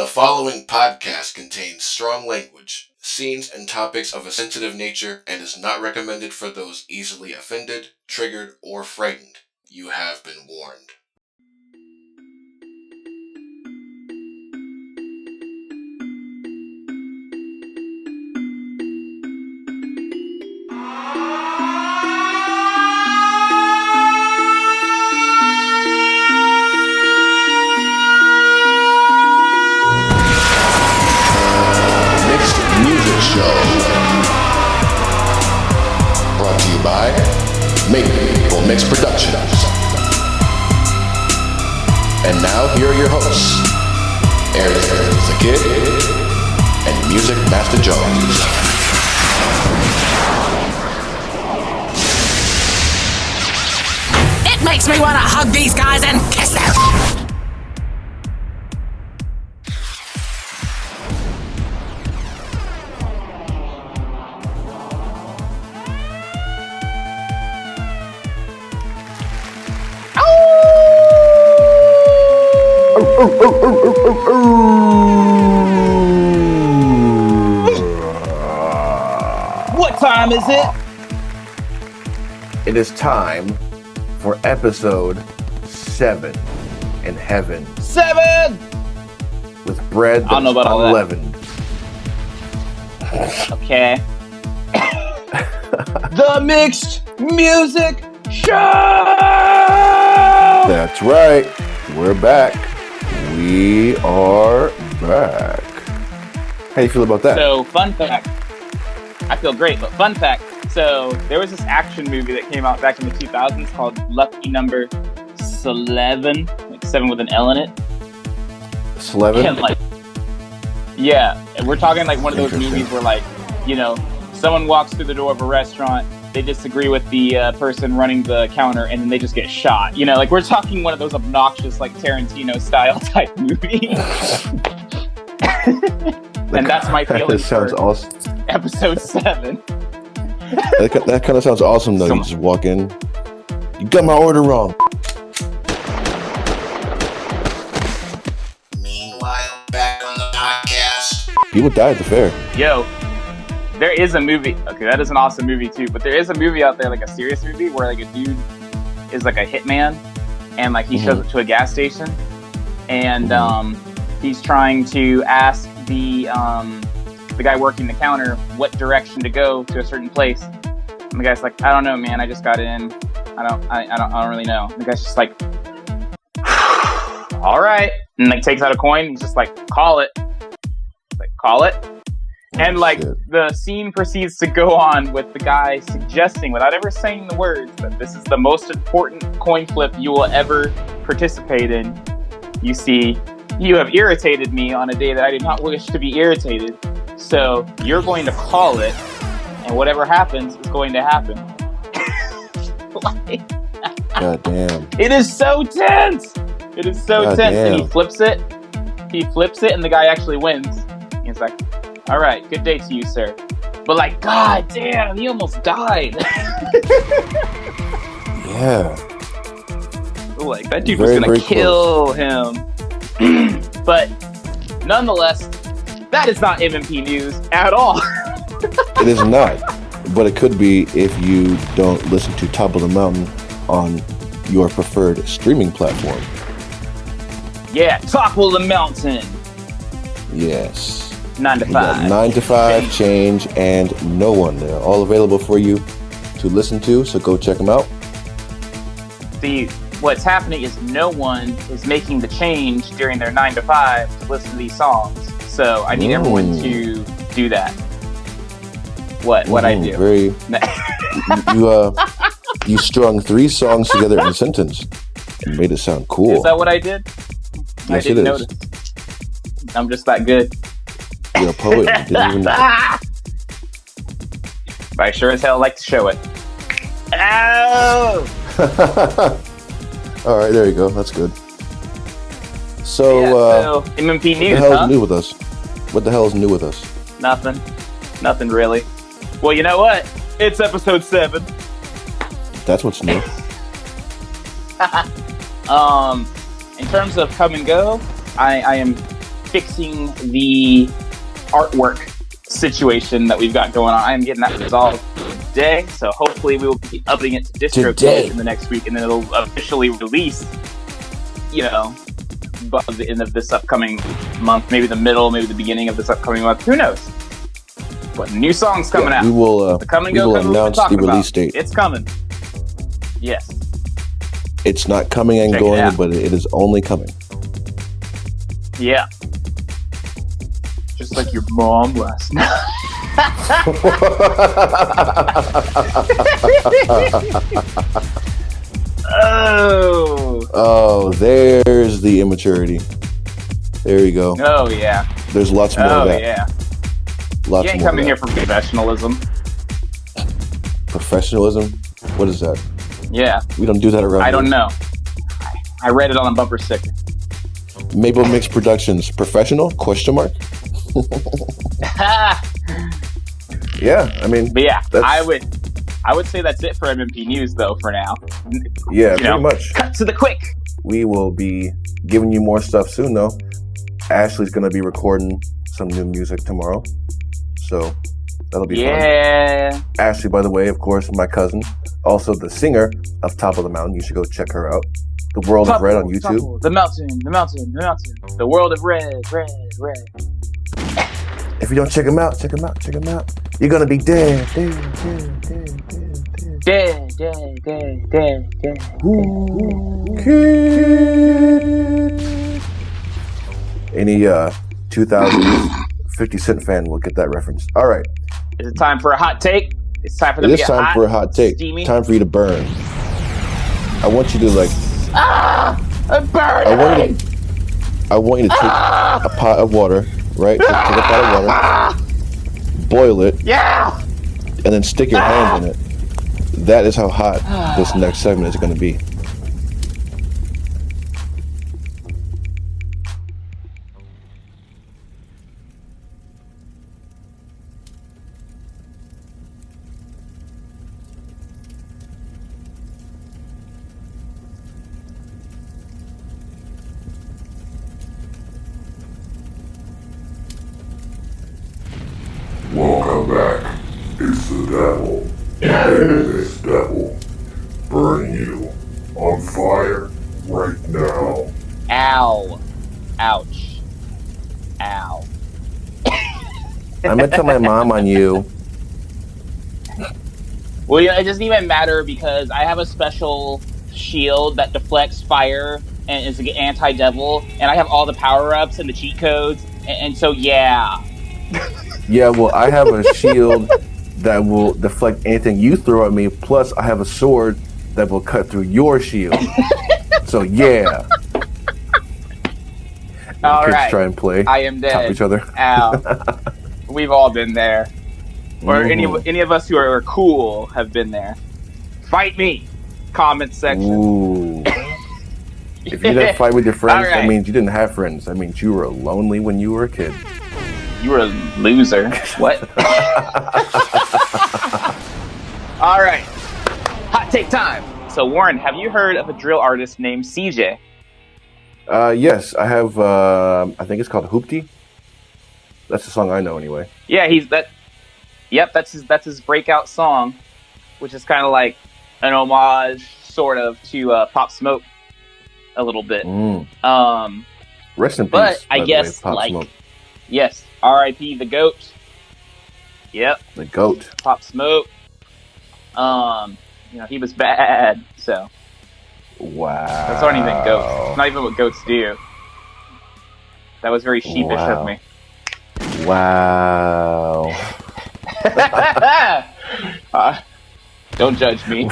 The following podcast contains strong language, scenes, and topics of a sensitive nature and is not recommended for those easily offended, triggered, or frightened. You have been warned. Brought to you by Megaforce Productions. And now here are your hosts, Ariez the Kid and Music Master Jones. It makes me want to hug these guys and kiss them. What time is it? It is time for episode 7 in heaven 7! with bread I don't know that's about all that. unleavened. Okay. The Mixed Music Show! That's right. We're back. We are back. How you feel about that? So, fun fact. I feel great, but fun fact. So, there was this action movie that came out back in the 2000s called Lucky Number 11, like 7 with an L in it. 11? And yeah, and we're talking like one of those Interesting. movies where, like, you know, someone walks through the door of a restaurant, they disagree with the person running the counter, and then they just get shot. You know, like, we're talking one of those obnoxious, like, Tarantino-style type movies. And that's my feeling That sounds for awesome. episode 7. That kind of sounds awesome, though. You just walk in. You got my order wrong. Meanwhile, back on the podcast. People died at the fair. Yo, there is a movie. Okay, that is an awesome movie, too. But there is a movie out there, like a serious movie, where, like, a dude is, like, a hitman. And, like, he shows up to a gas station. And, he's trying to ask the guy working the counter what direction to go to a certain place. And the guy's like, I don't know, man. I just got in. I don't really know. And the guy's just like, all right. And like takes out a coin. He's just like, call it. Like, call it. And like Shit. the scene proceeds to go on with the guy suggesting, without ever saying the words, that this is the most important coin flip you will ever participate in. You see, you have irritated me on a day that I did not wish to be irritated. So you're going to call it, and whatever happens is going to happen. Like, God damn. it is so tense. It is so God tense. damn. And he flips it. And the guy actually wins. He's like, all right, good day to you, sir. But like, God damn, he almost died. Yeah. Like, that dude Very, was very gonna kill him. But nonetheless, that is not MMP news at all. It is not, but it could be if you don't listen to Top of the Mountain on your preferred streaming platform. Yeah, topple the mountain. Yes. 9 to We got 5. 9 to 5, Change, and No One. They're all available for you to listen to, so go check them out. See, what's happening is no one is making the change during their 9 to 5 to listen to these songs. So I need everyone to do that. What I do? Very. You strung 3 songs together in a sentence. You made it sound cool. Is that what I did? I Yes, didn't it is. notice. I'm just that good. You're a poet. You didn't even know. But I sure as hell like to show it. Oh! All right, there you go. That's good. So, So MMP what the news, hell huh? is new with us? What the hell is new with us? Nothing really. Well, you know what? It's episode 7. That's what's new. In terms of come and go, I am fixing the artwork situation that we've got going on. I am getting that resolved today, so hopefully we will be uploading it to DistroKid in the next week, and then it'll officially release, by the end of this upcoming month, maybe the middle, maybe the beginning of this upcoming month. Who knows? But new songs coming out. We will. The come and we go will cover announce we've been the talking release about. date. It's coming. Yes. It's not coming and Check it going, out. but it is only coming. Yeah. Just like your mom last night. Oh, there's the immaturity. There you go. Oh yeah. There's lots more of Oh that. yeah. Lots You ain't more coming of here that. for professionalism. Professionalism? What is that? Yeah. We don't do that around I don't here. know. I read it on a bumper sticker. Maple Mix Productions, professional? Question mark? Yeah, I mean, But yeah, that's- I would say that's it for MMP News though for now. yeah, pretty much. Cut to the quick. We will be giving you more stuff soon, though. Ashley's going to be recording some new music tomorrow. So that'll be fun. Yeah. Ashley, by the way, of course, my cousin. Also the singer of Top of the Mountain. You should go check her out. The World of Red on YouTube. Topple, the mountain, the mountain, the mountain. The world of red, red, red. If you don't check him out, check him out, check him out. You're going to be dead, dead, dead, dead, dead, dead. Dead, dead, dead, dead, dead. Any 2000s 50 Cent fan will get that reference. All right. Is it time for a hot take? It's time for them It to is get time hot, for a hot take. steamy. Time for you to burn. I want you to I'm burning! I want you to take a pot of water, right? Take a pot of water, boil it, Yeah! and then stick your hands in it. That is how hot this next segment is going to be. Welcome back. It's the devil. And this devil burning you on fire right now. Ow. Ouch. Ow. I'm going to tell my mom on you. Well, it doesn't even matter because I have a special shield that deflects fire and is anti-devil, and I have all the power-ups and the cheat codes, and so yeah. Yeah, well, I have a shield that will deflect anything you throw at me, plus I have a sword that will cut through your shield. So, yeah. All Kids right. try and play. I am dead. Top each other. Ow. We've all been there. Or Mhm. any of us who are cool have been there. Fight me. Comment section. Ooh. If you didn't fight with your friends, All right. that means you didn't have friends. That means you were lonely when you were a kid. You were a loser. What? All right. Hot take time. So, Warren, have you heard of a drill artist named CJ? Yes, I have. I think it's called Hoopty. That's the song I know, anyway. Yeah, Yep, that's his breakout song, which is kind of like an homage, sort of, to Pop Smoke, a little bit. Rest in peace. But by I the guess, way, Pop like, Smoke. yes, R.I.P. the GOAT. Yep, The GOAT. Pop Smoke. He was bad, so Wow. that's not even goats. It's not even what goats do. That was very sheepish of me. Wow. Don't judge me.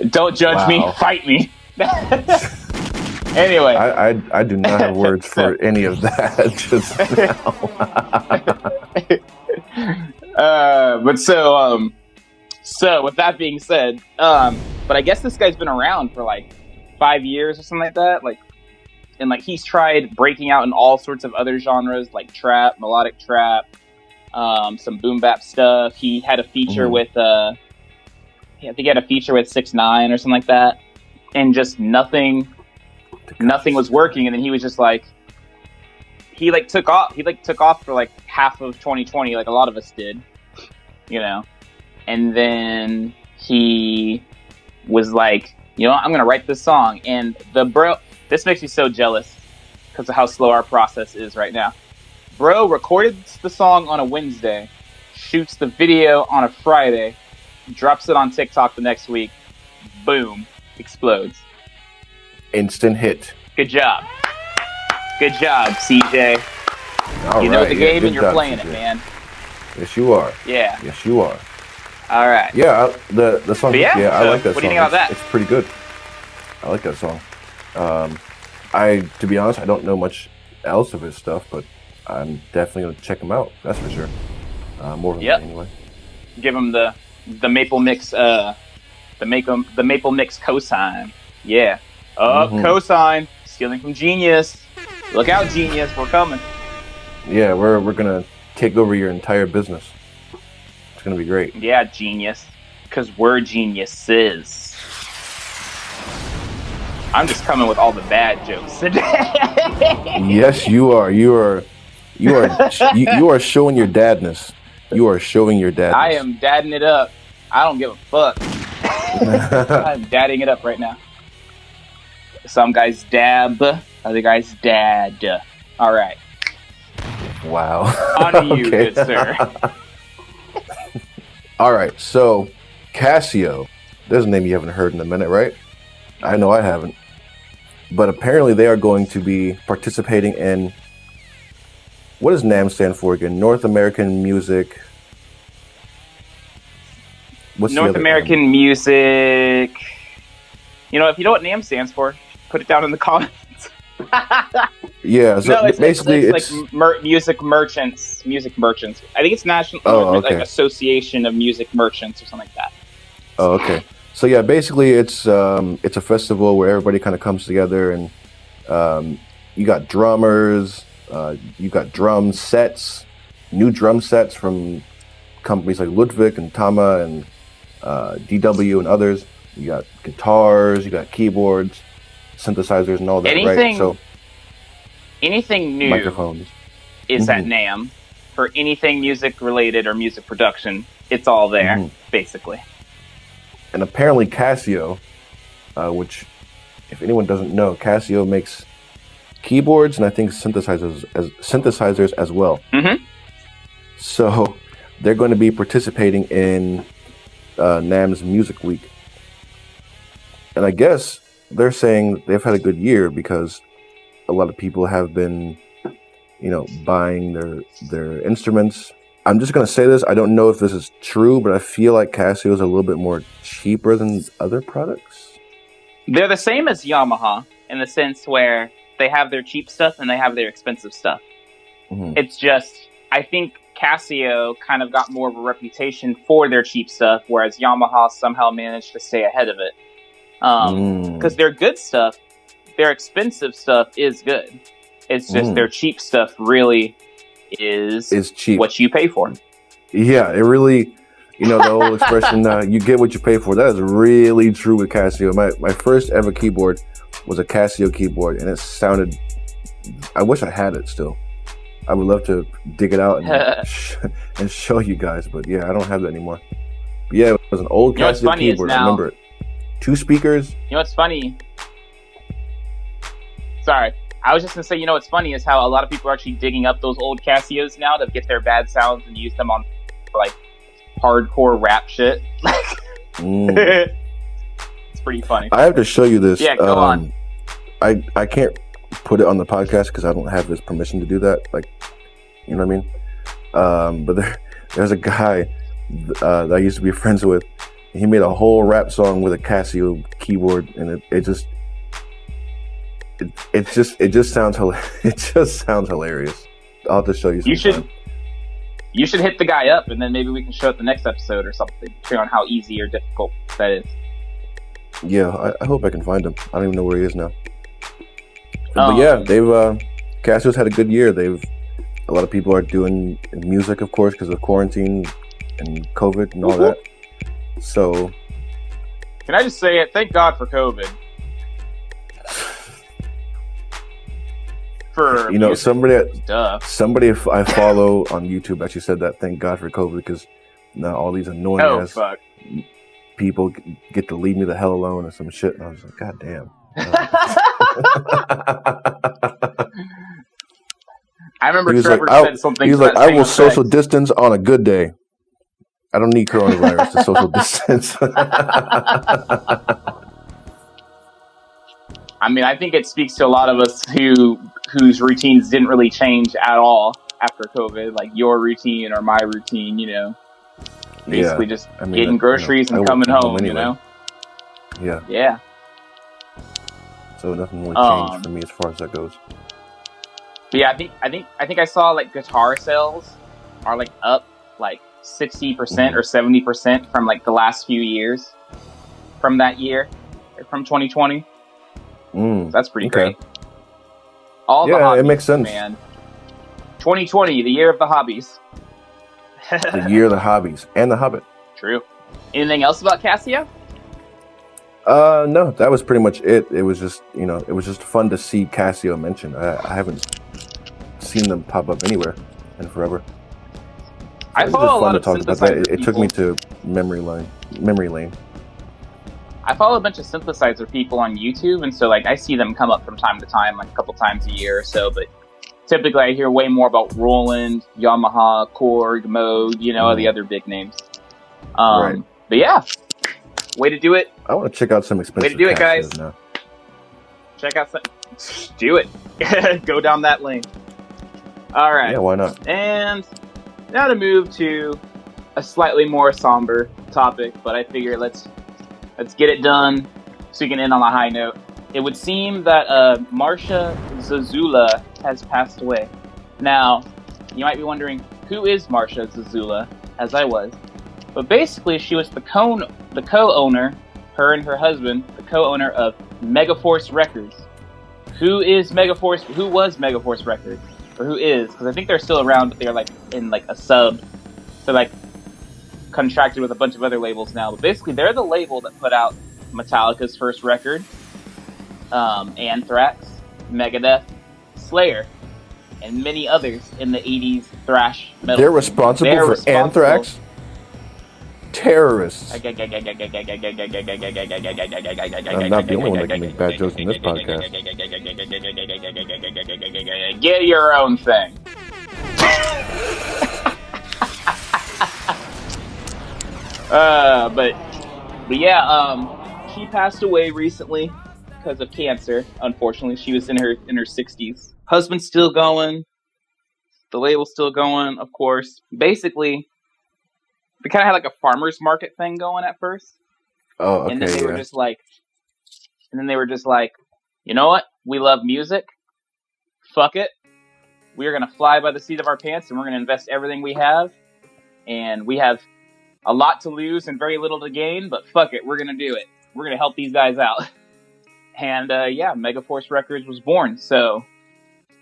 Don't judge me. Wow. Fight me. Anyway. I do not have words for any of that just now. But so with that being said, but I guess this guy's been around for like 5 years or something like that. And he's tried breaking out in all sorts of other genres like trap, melodic trap, some boom bap stuff. He had a feature with I think he had a feature with 6ix9ine or something like that, and just nothing nothing was working, and then he was just like, he took off for like half of 2020, like a lot of us did, you know, and then he was like, you know, I'm gonna write this song, and this makes me so jealous because of how slow our process is right now. Bro recorded the song on a Wednesday, shoots the video on a Friday, drops it on TikTok the next week, boom, explodes. Instant hit. Good job, CJ. All you know right, the game good and you're job, playing CJ. it, man. Yes, you are. Yeah. Yes, you are. All right. Yeah, the song. But yeah, I so like that song. what do you think about that? It's pretty good. I like that song. To be honest, I don't know much else of his stuff, but I'm definitely gonna check him out. That's for sure. More than that, anyway. Give him the Maple Mix the Maple Mix cosign. Yeah. Cosign. Stealing from Genius. Look out, Genius. We're coming. Yeah, we're gonna take over your entire business. It's gonna be great. Yeah, Genius. Because we're geniuses. I'm just coming with all the bad jokes today. Yes, you are. You are showing your dadness. You are showing your dadness. I am dadding it up. I don't give a fuck. I'm dadding it up right now. Some guys dab, other guys dad. All right. Wow. On to you, good sir. All right. So, Casio. There's a name you haven't heard in a minute, right? I know I haven't. But apparently they are going to be participating in, what does NAMM stand for again? North American Music. What's North American Music. You know, if you know what NAMM stands for, put it down in the comments. Yeah, so no, basically it's like music merchants. I think it's National like Association of Music Merchants or something like that. Oh, okay. So yeah, basically it's a festival where everybody kind of comes together, and you got drummers, you got drum sets, new drum sets from companies like Ludwig and Tama and DW and others. You got guitars, you got keyboards, synthesizers, and all that. Right? So anything new microphones is at NAMM for anything music related or music production. It's all there, basically. And apparently Casio, which, if anyone doesn't know, Casio makes keyboards and I think synthesizers as well. So they're going to be participating in NAMM's Music Week. And I guess they're saying they've had a good year because a lot of people have been, you know, buying their instruments. I'm just going to say this. I don't know if this is true, but I feel like Casio is a little bit more cheaper than other products. They're the same as Yamaha in the sense where they have their cheap stuff and they have their expensive stuff. It's just, I think Casio kind of got more of a reputation for their cheap stuff, whereas Yamaha somehow managed to stay ahead of it. Because their good stuff, their expensive stuff is good. It's just their cheap stuff really is cheap. What you pay for. Yeah, it really, you know, the whole expression, you get what you pay for. That is really true with Casio. My first ever keyboard was a Casio keyboard, and it sounded, I wish I had it still. I would love to dig it out and show you guys, but yeah, I don't have that anymore. But yeah, it was an old Casio keyboard. I remember it. 2 speakers. You know what's funny? Sorry. I was just going to say, you know what's funny is how a lot of people are actually digging up those old Casios now to get their bad sounds and use them on, like, hardcore rap shit. It's pretty funny. I have to show you this. Yeah, go on. I can't put it on the podcast because I don't have his permission to do that. Like, you know what I mean? But there's a guy that I used to be friends with. He made a whole rap song with a Casio keyboard, and it just sounds hilarious. I'll have to show you sometime. You should hit the guy up, and then maybe we can show it the next episode or something, depending on how easy or difficult that is. Yeah, I hope I can find him. I don't even know where he is now. But yeah, they've Casio's had a good year. A lot of people are doing music, of course, because of quarantine and COVID and all that. So, can I just say it? Thank God for COVID. For you know, music. somebody I follow on YouTube actually said that thank God for COVID, because now all these annoying ass people get to leave me the hell alone or some shit. And I was like, God damn. I remember Trevor said something. He was like, I will social distance on a good day. I don't need coronavirus to social distance. I mean, I think it speaks to a lot of us whose routines didn't really change at all after COVID, like your routine or my routine, you know. Basically just getting groceries and coming home, anyway. You know? Yeah. Yeah. So nothing really changed for me as far as that goes. But yeah, I think I saw like guitar sales are like up like 60% or 70% from like the last few years from that year, from 2020. That's pretty great. All the hobbies, it makes sense, man. 2020, the year of the hobbies. The year of the hobbies and the Hobbit. True. Anything else about Casio? No, that was pretty much it. It was just, you know, it was just fun to see Casio mentioned. I haven't seen them pop up anywhere in forever. I follow a lot of synthesizer It took me to memory lane. I follow a bunch of synthesizer people on YouTube, and so like I see them come up from time to time, like a couple times a year or so. But typically, I hear way more about Roland, Yamaha, Korg, Mode, you know, the other big names. Right. But yeah, way to do it. I want to check out some expensive. Way to do it, guys. Now. Check out some. Do it. Go down that lane. All right. Yeah, why not? And now to move to a slightly more somber topic, but I figure let's get it done so we can end on a high note. It would seem that Marcia Zazula has passed away. Now, you might be wondering, who is Marcia Zazula, as I was. But basically, she was the co-owner, her and her husband, the co-owner of Megaforce Records. Who is Megaforce? Who was Megaforce Records? Or who is? Because I think they're still around, but they're like in like a sub. They're like contracted with a bunch of other labels now, but basically they're the label that put out Metallica's first record, Anthrax, Megadeth, Slayer, and many others in the 80s thrash metal. They're responsible for Anthrax? Terrorists. I'm not the only one that can make bad jokes in this podcast. Get your own thing. But yeah, she passed away recently because of cancer. Unfortunately, she was in her 60s. Husband's still going. The label's still going, of course. Basically, they kind of had like a farmer's market thing going at first. Oh, okay. And then they were just like, you know what? We love music. Fuck it. We're gonna fly by the seat of our pants, and we're gonna invest everything we have. And we have a lot to lose and very little to gain, but fuck it, we're gonna do it. We're gonna help these guys out. And yeah, Megaforce Records was born. So,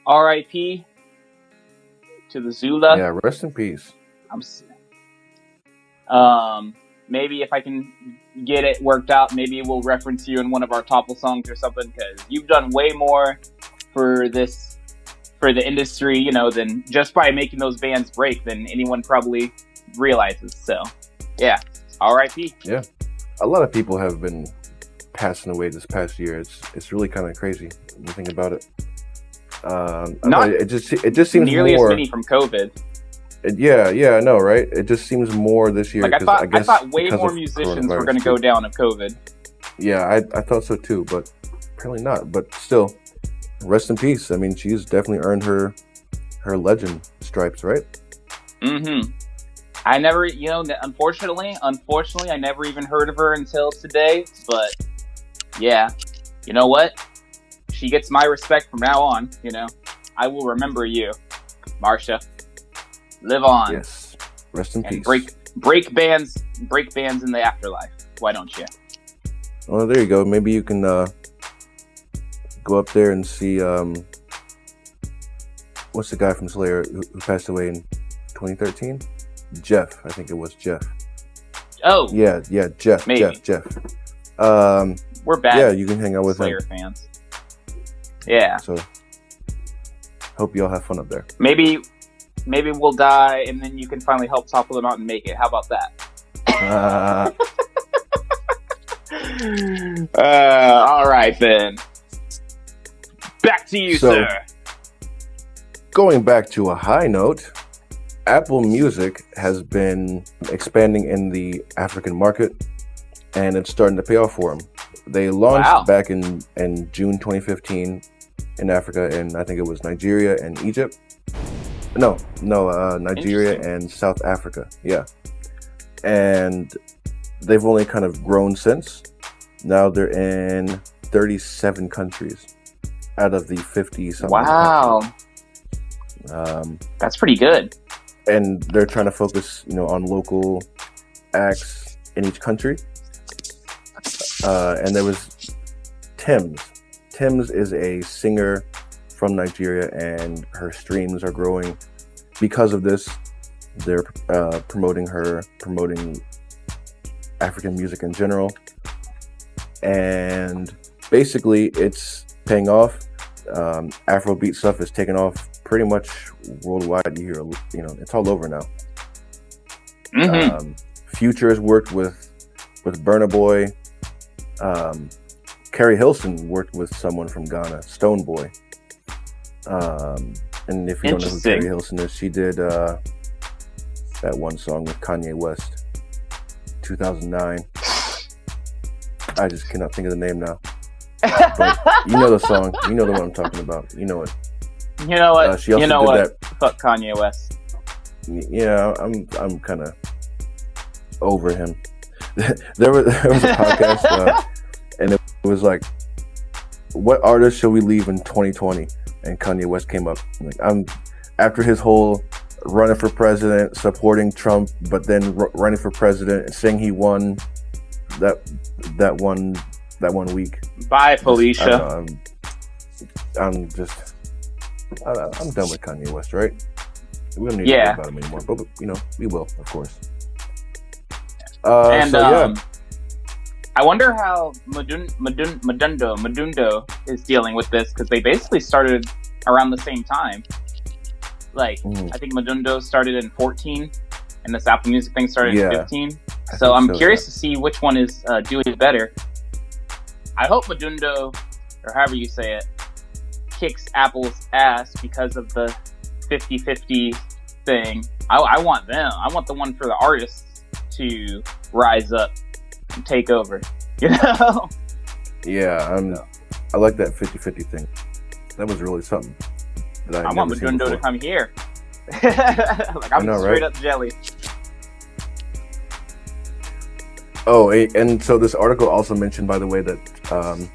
R.I.P. to the Zula. Yeah, rest in peace. Maybe if I can get it worked out, maybe we'll reference you in one of our topple songs or something, because you've done way more for the industry, you know, than just by making those bands break than anyone probably realizes. So, yeah, R.I.P. Yeah, a lot of people have been passing away this past year. It's really kind of crazy when you think about it. It just seems nearly more, as many from COVID. Yeah, I know, right? It just seems more this year. Like I thought way more musicians were going to go down of COVID. Yeah, I thought so too, but apparently not. But still, rest in peace. I mean, she's definitely earned her legend stripes, right? Mm-hmm. I never, you know, unfortunately, I never even heard of her until today. But yeah, you know what? She gets my respect from now on. You know, I will remember you, Marcia. Live on. Yes. Rest in peace. Break bands in the afterlife. Why don't you? Well, there you go. Maybe you can go up there and see what's the guy from Slayer who passed away in 2013? Jeff, I think it was Jeff. Oh. Yeah, Jeff. Maybe. Jeff. We're bad. Yeah, you can hang out with Slayer fans. Yeah. So Hope you all have fun up there. Maybe we'll die, and then you can finally help topple the mountain and make it. How about that? All right, then. Back to you, sir. Going back to a high note, Apple Music has been expanding in the African market, and it's starting to pay off for them. They launched back in June 2015 in Africa, and I think it was Nigeria and Egypt. Nigeria and South Africa. Yeah. And they've only kind of grown since. Now they're in 37 countries out of the 50-something. Wow. That's pretty good. And they're trying to focus, on local acts in each country. And there was Tems. Tems is a singer from Nigeria, and her streams are growing because of this. They're promoting African music in general, and basically it's paying off. Afrobeat stuff is taking off pretty much worldwide. You hear, it's all over now. Mm-hmm. Future has worked with Burna Boy. Carrie Hilson worked with someone from Ghana, Stone Boy. And if you don't know who Carrie Hilson is, she did that one song with Kanye West, 2009. I just cannot think of the name now. But you know the song. You know the one I'm talking about. You know it. You know what? She also did that. Fuck Kanye West. Yeah, I'm kind of over him. there was a podcast, and it was like, what artist should we leave in 2020? And Kanye West came up. Like, after his whole running for president, supporting Trump, but then running for president and saying he won that one week. Bye, Felicia. I'm done with Kanye West, right? We don't need to talk about him anymore, but we will, of course. I wonder how Madundo is dealing with this, because they basically started around the same time. I think Madundo started in 14, and this Apple Music thing started in 15. So I'm curious to see which one is doing better. I hope Madundo, or however you say it, kicks Apple's ass because of the 50-50 thing. I want them. I want the one for the artists to rise up and take over. Yeah, I like that 50-50 thing. That was really something. I want Madundo to come here. I'm straight up jelly. Oh, and so this article also mentioned, by the way, that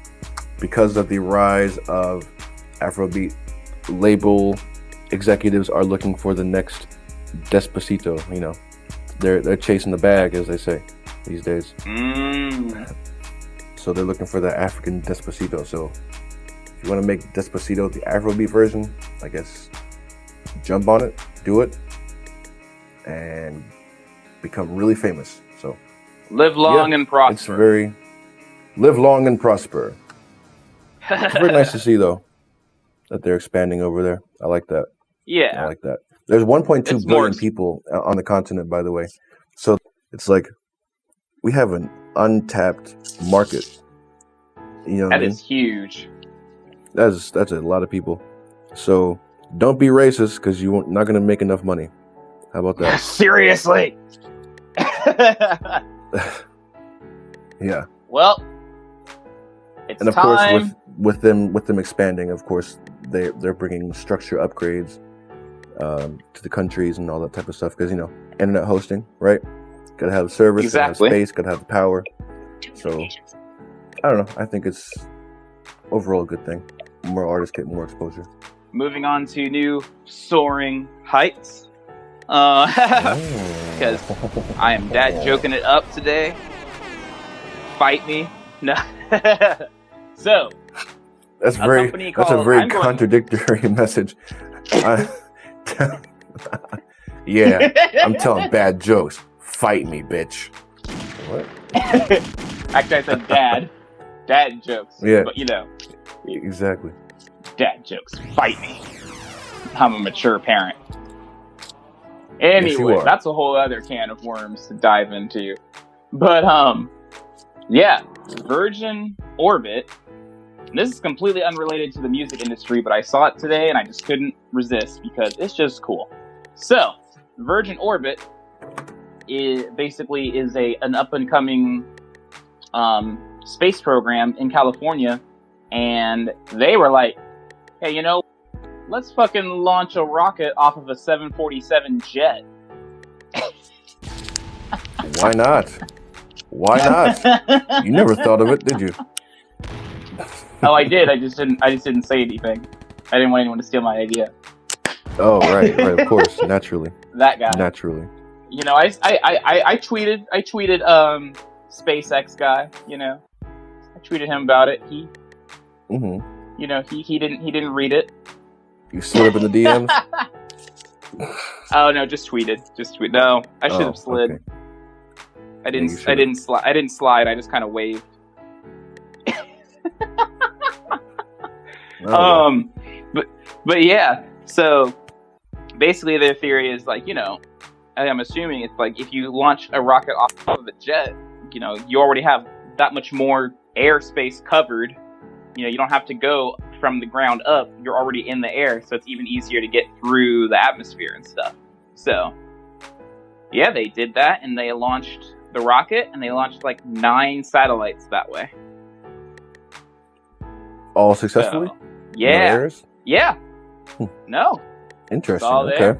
because of the rise of Afrobeat, label executives are looking for the next Despacito. They're chasing the bag, as they say these days. So they're looking for the African Despacito. So if you want to make Despacito the Afrobeat version, I guess jump on it, do it, and become really famous. So live long and prosper. It's very live long and prosper. It's very nice to see, though, that they're expanding over there. I like that. Yeah, I like that. There's 1.2 billion people on the continent, by the way. So it's like we have an untapped market. That is huge. That's a lot of people. So don't be racist, because you're not going to make enough money. How about that? Seriously. Yeah. Well, it's and of time. Course, with them expanding, of course, they're bringing structure upgrades to the countries and all that type of stuff, because internet hosting, right? Got to have the service, exactly. Got to have space, got to have the power. So I don't know. I think it's overall a good thing. More artists get more exposure. Moving on to new soaring heights, because I am dad joking it up today. Fight me, no. So that's a very contradictory message. Yeah, I'm telling bad jokes. Fight me, bitch. What? Actually, I said dad jokes. Yeah, but exactly. Dad jokes. Fight me. I'm a mature parent. Anyway, are. that's a whole other can of worms to dive into. But yeah, Virgin Orbit. This is completely unrelated to the music industry, but I saw it today and I just couldn't resist because it's just cool. So, Virgin Orbit is an up and coming space program in California, and they were like, hey, you know, let's fucking launch a rocket off of a 747 jet. Why not? Why not? You never thought of it, did you? Oh, I did. I just didn't say anything. I didn't want anyone to steal my idea. Oh, right, of course, naturally. That guy. Naturally. You know, I tweeted SpaceX guy. You know, I tweeted him about it. He, you know, he didn't read it. You slid up in the DMs. Oh no, just tweeted. No, I should have slid. Okay. I didn't slide. I just kind of waved. But yeah. So basically, their theory is like, you know, I'm assuming it's like if you launch a rocket off of a jet, you know, you already have that much more airspace covered. You know, you don't have to go from the ground up. You're already in the air, so it's even easier to get through the atmosphere and stuff. So, yeah, they did that, and they launched the rocket, and they launched like 9 satellites that way. All successfully? So, yeah. No errors? Yeah. No. Interesting. Okay.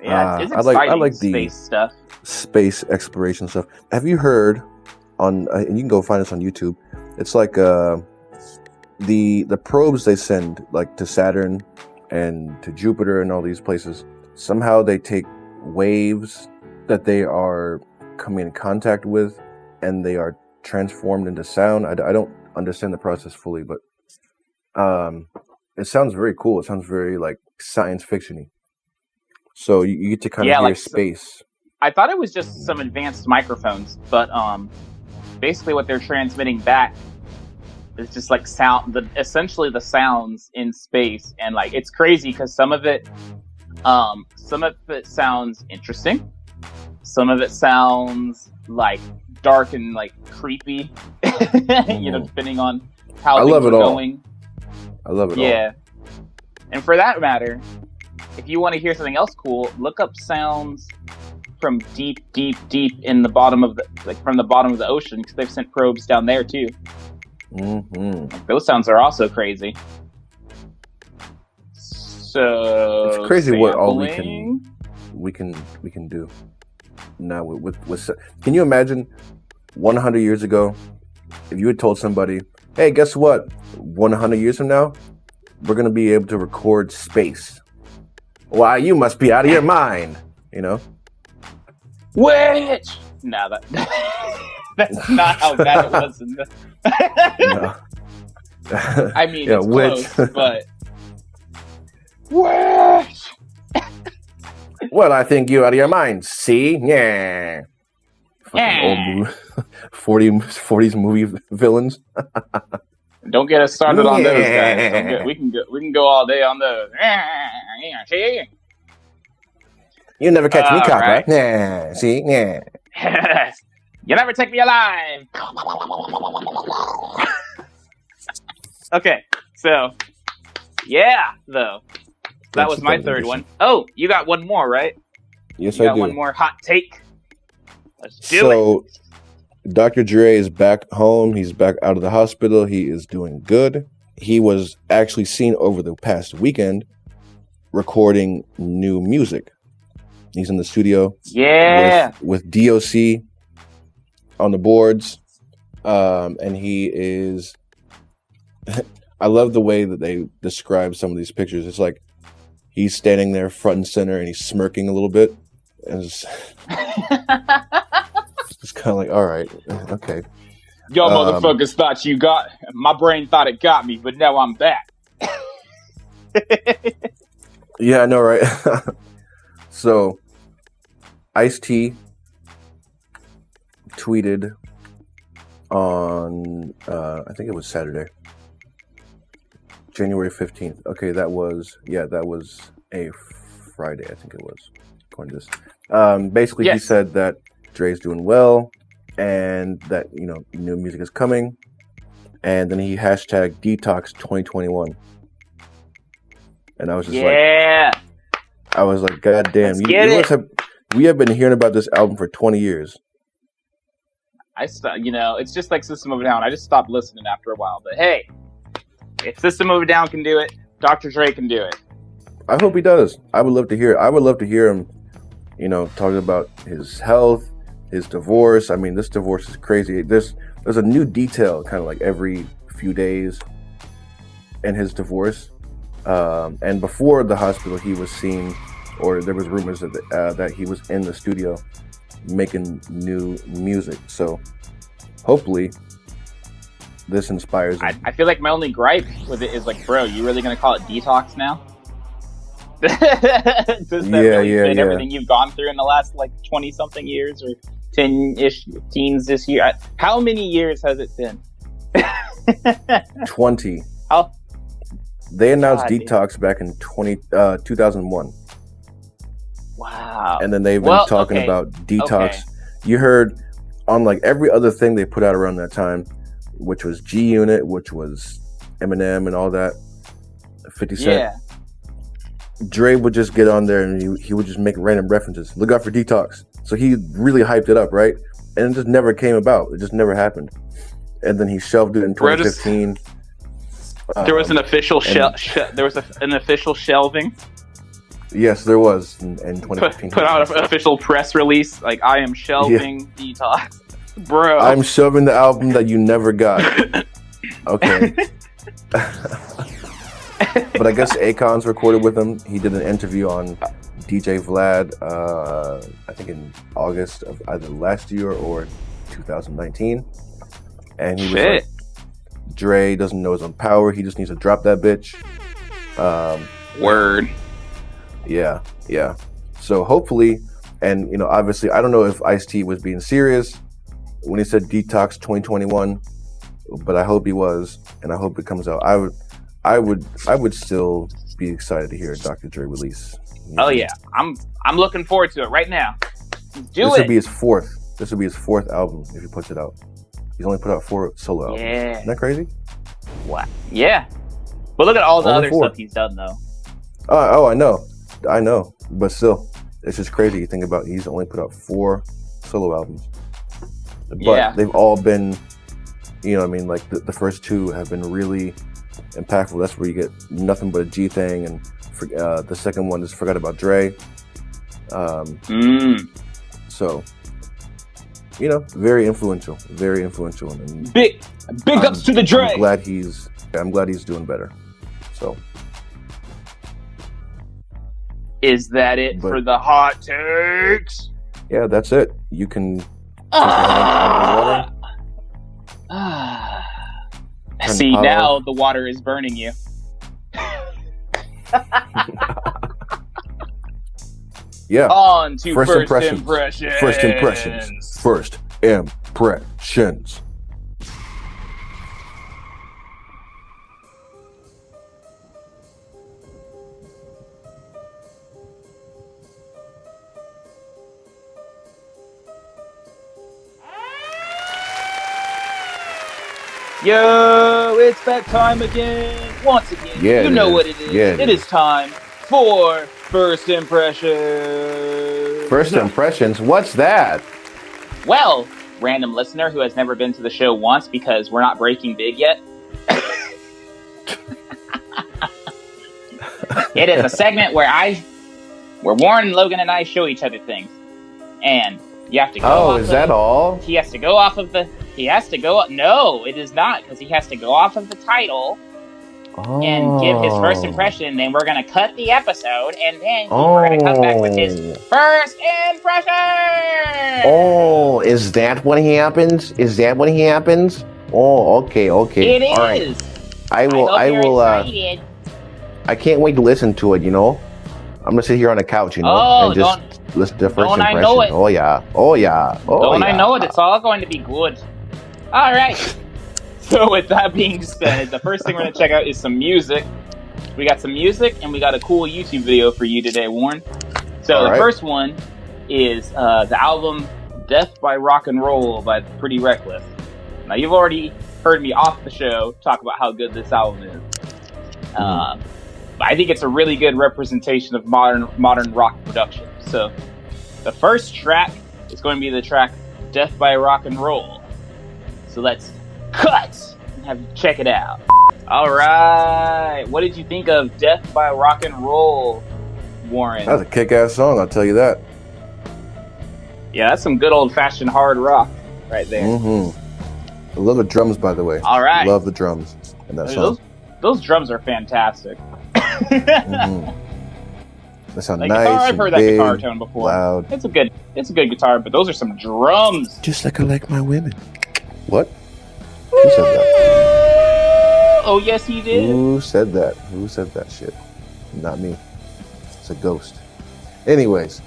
Yeah, it's exciting. I like space the stuff. Space exploration stuff. Have you heard on? And you can go find this on YouTube. It's like the probes they send like to Saturn and to Jupiter and all these places. Somehow they take waves that they are coming in contact with, and they are transformed into sound. I don't understand the process fully, but it sounds very cool. It sounds very like science fiction-y. So you get to kind of hear like space. I thought it was just some advanced microphones, but basically what they're transmitting back is just like sound, essentially the sounds in space, and like it's crazy because some of it sounds interesting, some of it sounds like dark and like creepy, you know, depending on how things are going. I love it all. Yeah, and for that matter, if you want to hear something else cool, look up sounds from deep in the bottom of from the bottom of the ocean, because they've sent probes down there too. Like, those sounds are also crazy. So it's crazy what all we sampling. can do now with. Can you imagine 100 years ago if you had told somebody, "Hey, guess what? 100 years from now, we're gonna be able to record space." Why, you must be out of your mind, you know? Which? No, that's not how bad it was in the... No. I mean, yeah, it's close, but... Which? Well, I think you're out of your mind, see? Yeah. Fucking old 40s movie villains. Don't get us started on those guys. We can go all day on those. You never catch me, copper. Right. Yeah, see, yeah. You never take me alive. Okay, so yeah, though that was my third one. Oh, you got one more, right? Yes, you I got do. One more hot take. Let's do it. Dr. Dray is back home. He's back out of the hospital. He is doing good. He was actually seen over the past weekend recording new music. He's in the studio. Yeah. With DOC on the boards. And he is... I love the way that they describe some of these pictures. It's like he's standing there front and center and he's smirking a little bit. And it's kind of like, all right, okay. Y'all motherfuckers thought you got... My brain thought it got me, but now I'm back. Yeah, I know, right? So, Ice-T tweeted on, I think it was Saturday, January 15th. Okay, that was a Friday, I think it was, according to this. Basically, Yes. he said that Dre's doing well and that, new music is coming. And then he hashtag Detox 2021. And I was just like, God damn, we have been hearing about this album for 20 years. It's just like System of a Down. I just stopped listening after a while. But hey, if System of a Down can do it, Dr. Dre can do it. I hope he does. I would love to hear it. I would love to hear him, talking about his health, his divorce. I mean, this divorce is crazy. There's a new detail kind of like every few days in his divorce. And before the hospital, he was seen, or there was rumors that he was in the studio making new music. So hopefully this inspires him. I feel like my only gripe with it is like, bro, you really gonna call it Detox now? Does that really fit everything you've gone through in the last like 20 something years or 10-ish teens this year? How many years has it been? 20. Oh, they announced Detox back in 2001. Wow. And then they've been talking about Detox. Okay. You heard on like every other thing they put out around that time, which was G Unit, which was Eminem and all that, 50 Cent. Yeah. Dre would just get on there and he would just make random references. Look out for Detox. So he really hyped it up, right? And it just never came about. It just never happened. And then he shelved it in 2015. There was an official there was an official shelving. Yes, there was in 2015. Put out an official press release like, I am shelving Detox. Bro. I'm shelving the album that you never got. Okay. But I guess Akon's recorded with him. He did an interview on DJ Vlad, I think in August of either last year or 2019. And he was like, Dre doesn't know his own power. He just needs to drop that bitch. Word. Yeah. So hopefully, and obviously, I don't know if Ice-T was being serious when he said Detox 2021, but I hope he was, and I hope it comes out. I would still be excited to hear a Dr. Dre release. Oh yeah, I'm looking forward to it right now. This would be his fourth. This would be his fourth album if he puts it out. He's only put out 4 solo albums. Yeah. Isn't that crazy? What? Yeah. But look at all the other stuff he's done though. I know. But still, it's just crazy. You think about he's only put out 4 solo albums. But they've all been, like the first 2 have been really impactful. That's where you get Nothing But a G Thing, and the second one is Forgot About Dray. So, very influential. And big ups to the Dre. I'm glad he's doing better. So, is that it for the hot takes? Yeah, that's it. You can take your hand out of the water. See, now the water is burning you. Yeah. On to first impressions. First impressions. Yo, it's that time again. Once again, you know what it is. Yeah, it is time for First Impressions. First Impressions? What's that? Well, random listener who has never been to the show once because we're not breaking big yet. It is a segment where Warren, Logan, and I show each other things. And you have to go off is that all? He has to go off of the... No, it is not, because he has to go off of the title and give his first impression. Then we're going to cut the episode, and then we're going to come back with his first impression. Oh, is that what happens? Oh, okay. It is. All right. I will. I can't wait to listen to it. I'm gonna sit here on the couch, and just listen to the first impression. I know it. Oh yeah. I know it? It's all going to be good. All right. So with that being said, the first thing we're going to check out is some music. We got some music, and we got a cool YouTube video for you today, Warren. So the first one is the album Death by Rock and Roll by Pretty Reckless. Now, you've already heard me off the show talk about how good this album is. I think it's a really good representation of modern rock production. So the first track is going to be the track Death by Rock and Roll. So let's cut and have you check it out. All right. What did you think of Death by Rock and Roll, Warren? That's a kick-ass song, I'll tell you that. Yeah, that's some good old-fashioned hard rock right there. I love the drums, by the way. All right. Love the drums in that song. Those drums are fantastic. They sound nice. Guitar, I've heard that big, guitar tone before. Loud. It's a good guitar, but those are some drums. Just like I like my women. What? Who said that? Oh yes, he did. Who said that? Who said that shit? Not me. It's a ghost. Anyways,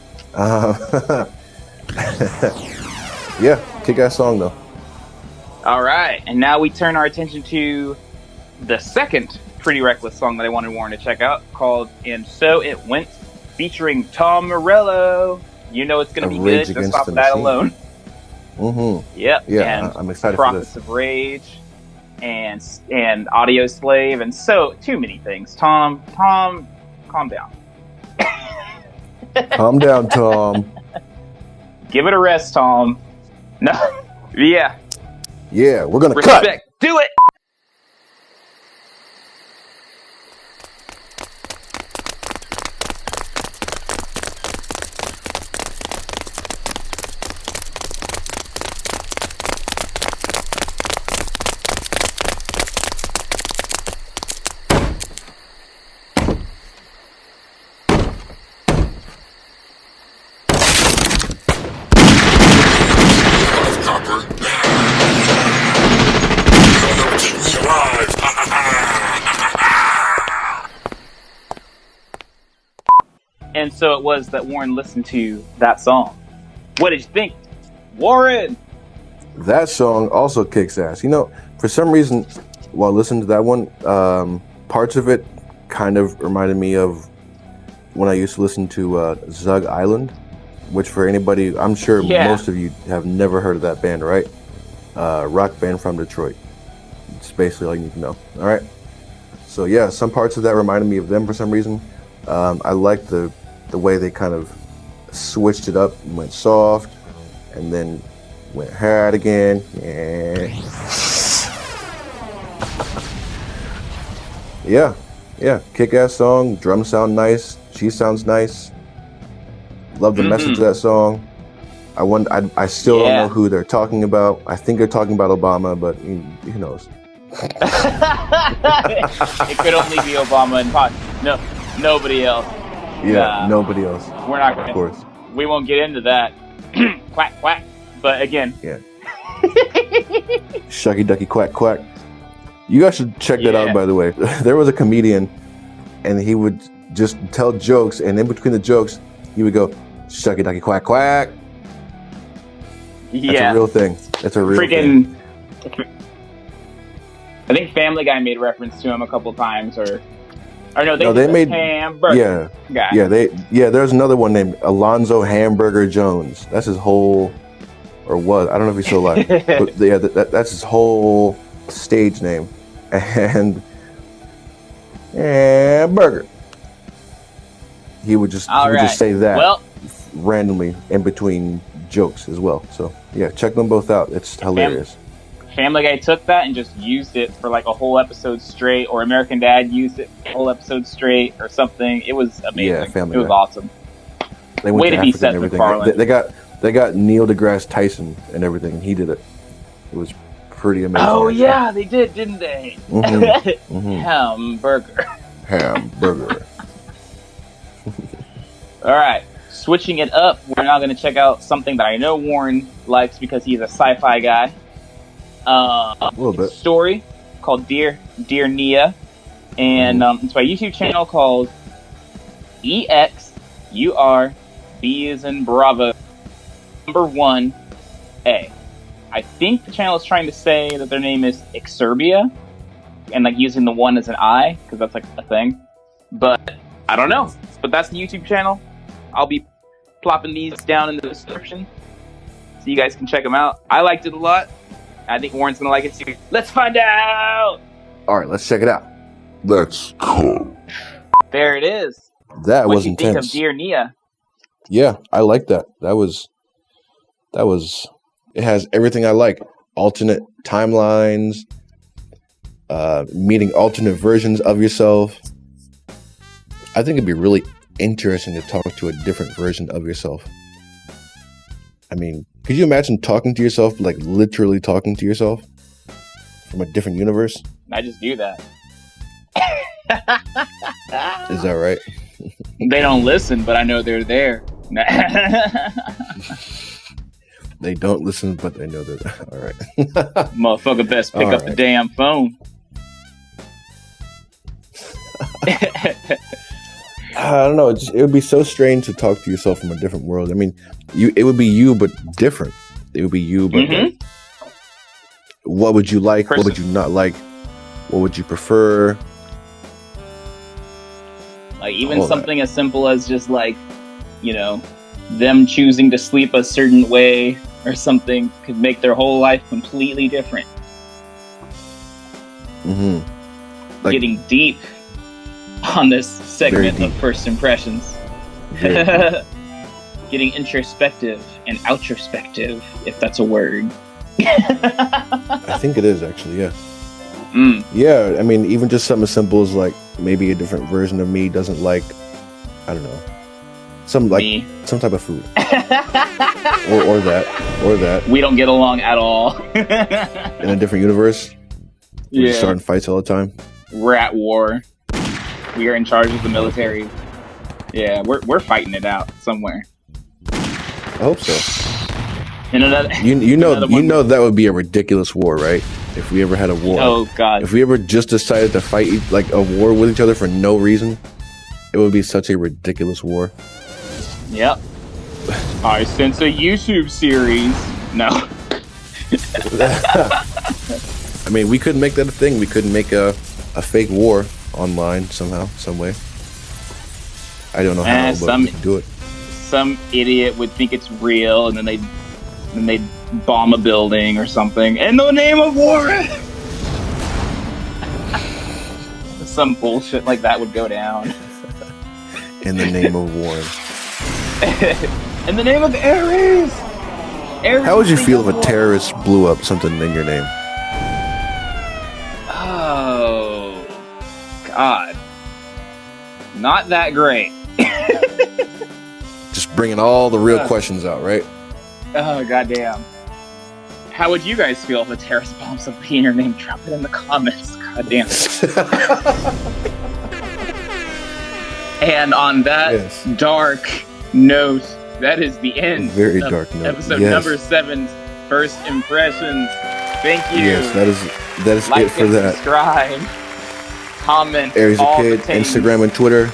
yeah, kick-ass song though. All right, and now we turn our attention to the second Pretty Reckless song that I wanted Warren to check out, called "And So It Went," featuring Tom Morello. You know it's going to be good just off of that alone. Yep. Yeah, and I'm excited Prophets for this. of Rage and Audio Slave, and so too many things. Tom, calm down. Calm down, Tom. Give it a rest, Tom. No. Yeah. Yeah, we're gonna Respect. cut. Do it. And so it was that Warren listened to that song. What did you think, Warren? That song also kicks ass. You know, for some reason, while listening to that one, parts of it kind of reminded me of when I used to listen to Zug Island, which for anybody, I'm sure most of you have never heard of that band, right? Rock band from Detroit. It's basically all you need to know. All right. So yeah, some parts of that reminded me of them for some reason. I liked the way they kind of switched it up and went soft and then went hard again. Yeah, kick-ass song. Drums sound nice. She sounds nice. Love the message of that song. I still don't know who they're talking about. I think they're talking about Obama, but who knows? It could only be Obama and Pot. No, nobody else. Yeah, nobody else. We're not going to. Of course. We won't get into that. Quack, quack. But again. Yeah. Shucky ducky quack quack. You guys should check that out, by the way. There was a comedian, and he would just tell jokes, and in between the jokes, he would go, shucky ducky quack quack. Yeah. That's a real thing. That's a real thing. I think Family Guy made reference to him a couple times, or they made Hamburger Guy. There's another one named Alonzo Hamburger Jones. That's his whole, or was, I don't know if he's still alive. But yeah, that's his whole stage name. And Hamburger. He would just say that randomly in between jokes as well. So yeah, check them both out. It's hilarious. Family Guy took that and just used it for like a whole episode straight, or American Dad used it for a whole episode strate or something. It was amazing. Yeah, Family It was Guy. awesome. They went Way to be Africa Seth and everything. MacFarlane. They got Neil deGrasse Tyson and everything, and he did it. It was pretty amazing. Oh yeah, they did, didn't they? Hamburger. All right, switching it up, we're now going to check out something that I know Warren likes because he's a sci-fi guy. A little bit. Story called Dear Nia, and it's by a YouTube channel called EXURB as in Bravo #1A. I think the channel is trying to say that their name is Exerbia, and like using the 1 as an I, because that's like a thing. But I don't know. But that's the YouTube channel. I'll be plopping these down in the description so you guys can check them out. I liked it a lot. I think Warren's gonna like it too. Let's find out! All right, let's check it out. Let's go. There it is. That was intense. What do you think of intense. Dear Nia? Yeah, I like that. That was. It has everything I like. Alternate timelines, meeting alternate versions of yourself. I think it'd be really interesting to talk to a different version of yourself. I mean, could you imagine talking to yourself, like literally talking to yourself from a different universe? I just do that. Is that right? They don't listen, but I know they're there. They don't listen, but they know that. All right. Motherfucker best pick up the damn phone. I don't know. It would be so strange to talk to yourself from a different world. I mean, it would be you, but different. It would be you, but like, what would you like? What would you not like? What would you prefer? Like even something as simple as just like, you know, them choosing to sleep a certain way or something could make their whole life completely different. Like, getting deep on this segment of First Impressions. Getting introspective and outrospective, if that's a word. I think it is actually, yeah. Yeah, I mean, even just something as simple as like maybe a different version of me doesn't like, I don't know, some type of food, or that. We don't get along at all. In a different universe, we're starting fights all the time. We're at war. We are in charge of the military. Yeah, we're fighting it out somewhere. I hope so. In another, you know that would be a ridiculous war, right? If we ever had a war. Oh God! If we ever just decided to fight like a war with each other for no reason, it would be such a ridiculous war. Yep. I sense a YouTube series. No. I mean, we could make that a thing. We could make a fake war online somehow, some way. I don't know how, but we could do it. Some idiot would think it's real, and then they'd bomb a building or something in the name of war. Some bullshit like that would go down. In the name of war. In the name of Ariez. How would you feel if a terrorist blew up something in your name? Oh, God. Not that great. Just bringing all the real questions out, right? Oh, goddamn. How would you guys feel if a terrorist bombed something in your name? Drop it in the comments. Goddamn. And on that dark note, that is the end Very dark note. Episode number 7's First Impressions. Thank you. Yes, that is like it for that. Subscribe, comment, Ariez all the Kid, the things. Instagram and Twitter.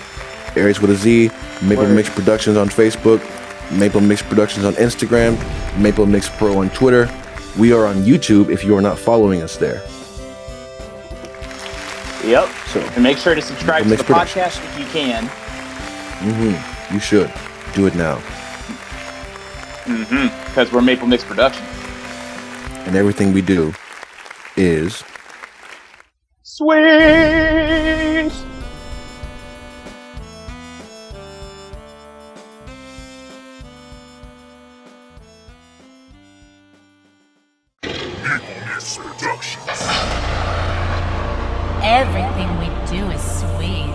Ariez with a Z. Maple Mix Productions on Facebook. Maple Mix Productions on Instagram. Maple Mix Pro on Twitter. We are on YouTube if you are not following us there. Yep. So, and make sure to subscribe to the podcast if you can. You should. Do it now. Because we're Maple Mix Productions. And everything we do is sweet. Productions. Everything we do is sweet.